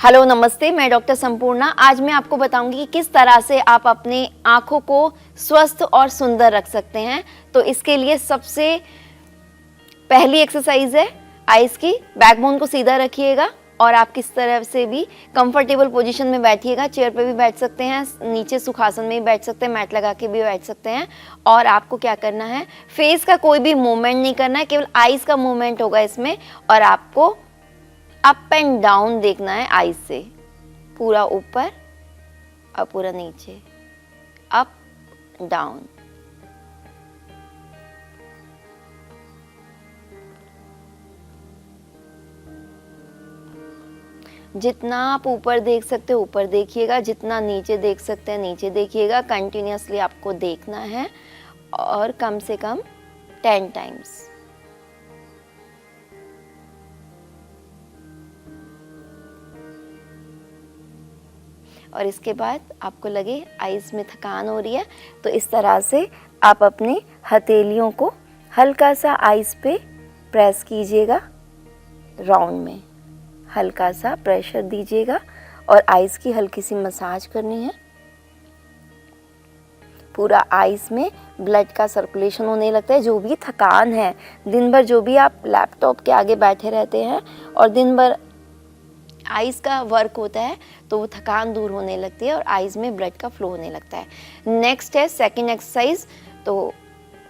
Hello नमस्ते, मैं doctor Sampurna. आज मैं आपको बताऊंगी कि किस तरह से आप अपने आँखों को स्वस्थ और सुंदर रख सकते हैं। तो इसके लिए सबसे पहली एक्सरसाइज है आइज़ की। बैकबोन को सीधा रखिएगा और आप किस तरह से भी कंफर्टेबल पोजीशन में बैठिएगा। चेयर पे भी बैठ सकते हैं, नीचे सुखासन में भी बैठ सकते हैं, मैट लगा के भी बैठ सकते हैं। और आपको क्या करना है, फेस का कोई भी मूवमेंट नहीं करना है, केवल आइज़ का मूवमेंट होगा इसमें। और आपको अप एंड डाउन देखना है आईज से, पूरा ऊपर और पूरा नीचे, अप डाउन। जितना आप ऊपर देख सकते हो ऊपर देखिएगा, जितना नीचे देख सकते हैं नीचे देखिएगा। कंटिन्यूअसली आपको देखना है और कम से कम 10 टाइम्स। और इसके बाद आपको लगे आइज़ में थकान हो रही है तो इस तरह से आप अपनी हथेलियों को हल्का सा आइज़ पे प्रेस कीजिएगा, राउंड में हल्का सा प्रेशर दीजिएगा और आइज़ की हल्की सी मसाज करनी है। पूरा आइज़ में ब्लड का सर्कुलेशन होने लगता है। जो भी थकान है, दिन भर जो भी आप लैपटॉप के आगे बैठे रहते हैं और दिन भर आइज़ का वर्क होता है तो वो थकान दूर होने लगती है और आइज़ में ब्लड का फ्लो होने लगता है। नेक्स्ट है सेकंड एक्सरसाइज। तो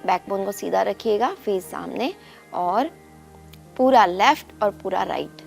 बैकबोन को सीधा रखिएगा, फेस सामने, और पूरा लेफ्ट और पूरा राइट।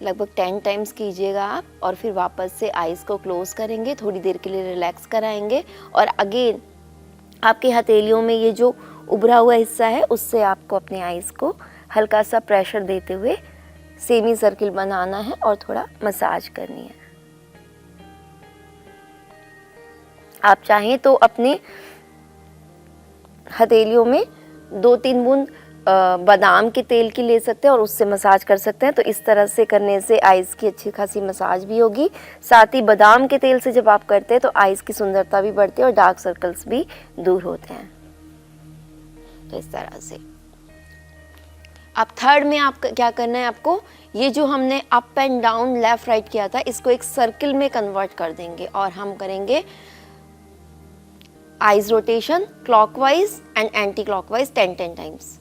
लगभग 10 टाइम्स कीजिएगा आप और फिर वापस से आइज़ को क्लोज करेंगे, थोड़ी देर के लिए रिलैक्स कराएंगे और अगेन आपकी हथेलियों में ये जो उभरा हुआ हिस्सा है उससे आपको अपने आइज़ को हल्का सा प्रेशर देते हुए सेमी सर्किल बनाना है और थोड़ा मसाज करनी है। आप चाहें तो अपने हथेलियों में 2-3 बूंद बादाम के तेल की ले सकते हैं और उससे मसाज कर सकते हैं। तो इस तरह से करने से आइज़ की अच्छी खासी मसाज भी होगी। साथ ही बादाम के तेल से जब आप करते हैं तो आइज़ की सुंदरता भी बढ़ती है और डार्क सर्कल्स भी दूर होते हैं। तो इस तरह से अब थर्ड में आप क्या करना है, आपको ये जो हमने up and down left right किया था इसको एक सर्किल में कन्वर्ट कर देंगे और हम करेंगे eyes rotation clockwise and anti clockwise 10 times.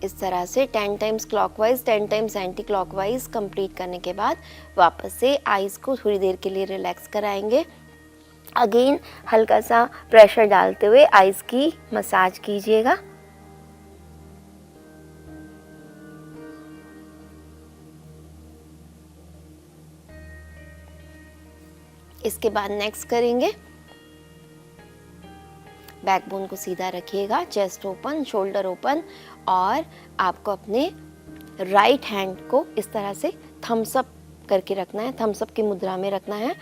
इस तरह से 10 times clockwise 10 times anti clockwise complete करने के बाद वापस से आइज़ को थोड़ी देर के लिए रिलैक्स कराएंगे। अगेन हल्का सा प्रेशर डालते हुए आइज़ की मसाज कीजिएगा। इसके बाद नेक्स्ट करेंगे, बैकबोन को सीधा रखिएगा, चेस्ट ओपन, शोल्डर ओपन, और आपको अपने राइट हैंड को इस तरह से थम्स अप करके रखना है, थम्स अप की मुद्रा में रखना है।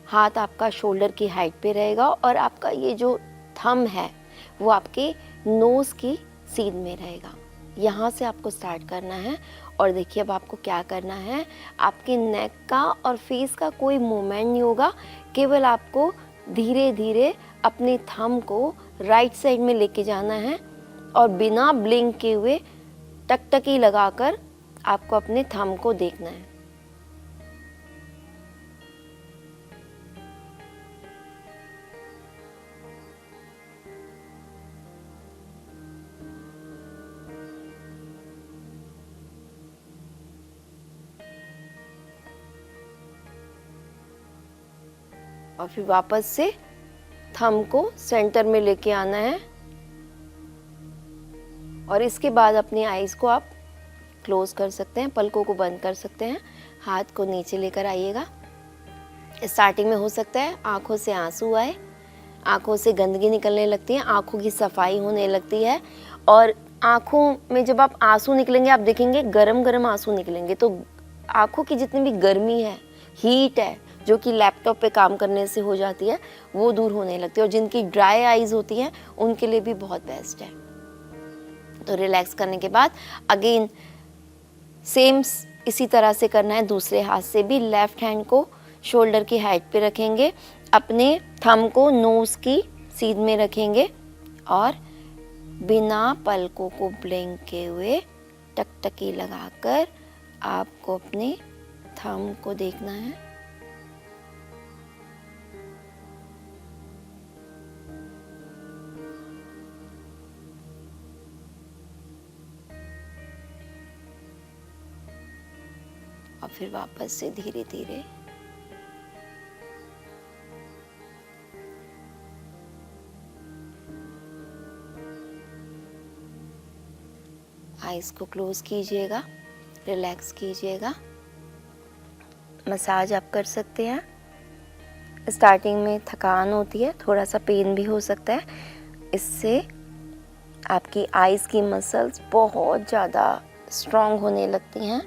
हाथ आपका शोल्डर की हाइट पे रहेगा और आपका ये जो थंब है वो आपके नोज़ की सीध में रहेगा। यहाँ से आपको स्टार्ट करना है और देखिए अब आपको क्या करना है, आपके नेक का और फेस का कोई मूवमेंट नहीं होगा, केवल आपको धीरे धीरे अपने थंब को राइट साइड में लेके जाना है और बिना ब्लिंक किए हुए टकटकी लगाकर आपको अपने थंब को देखना है। और फिर वापस से थंब को सेंटर में लेके आना है और इसके बाद अपनी आईज को आप क्लोज कर सकते हैं, पलकों को बंद कर सकते हैं। हाथ को नीचे लेकर आइएगा स्टार्टिंग में हो सकता है आँखों से आंसू आए, आँखों से गंदगी निकलने लगती है, आँखों की सफाई होने लगती है, और आँखों में जब आप आंसू निकलेंगे आप देखेंगे गरम गरम आंसू निकलेंगे, तो आँखों की जितनी भी गर्मी है, हीट है, जो कि लैपटॉप पे काम करने से हो जाती है, वो दूर होने लगती है। और जिनकी ड्राई आइज़ होती हैं उनके लिए भी बहुत बेस्ट है। तो रिलैक्स करने के बाद अगेन सेम इसी तरह से करना है, दूसरे हाथ से भी लेफ्ट हैंड को शोल्डर की हाइट पे रखेंगे, अपने थंब को नोज़ की सीध में रखेंगे और बिना पलकों को ब्लिंक किए हुए टकटकी लगाकर आपको अपने थंब को देखना है। और फिर वापस से धीरे धीरे आइज़ को क्लोज कीजिएगा, रिलैक्स कीजिएगा। मसाज आप कर सकते हैं। स्टार्टिंग में थकान होती है, थोड़ा सा पेन भी हो सकता है, इससे आपकी आइज़ की मसल्स बहुत ज़्यादा स्ट्रॉन्ग होने लगती हैं,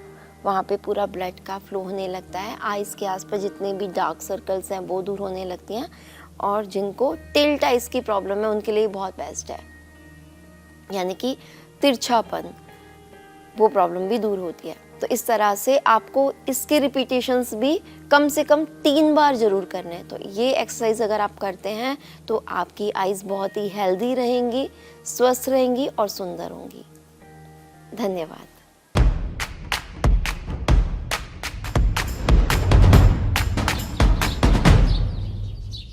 वहाँ पे पूरा ब्लड का फ्लो होने लगता है, आइज़ के आसपास जितने भी डार्क सर्कल्स हैं वो दूर होने लगती हैं, और जिनको टिल्ट आइज़ की प्रॉब्लम है उनके लिए बहुत बेस्ट है, यानी कि तिरछापन, वो प्रॉब्लम भी दूर होती है। तो इस तरह से आपको इसके रिपीटेशंस भी कम से कम 3 बार ज़रूर करने हैं। तो ये एक्सरसाइज अगर आप करते हैं तो आपकी आइज़ बहुत ही हेल्दी रहेंगी, स्वस्थ रहेंगी और सुंदर होंगी। धन्यवाद।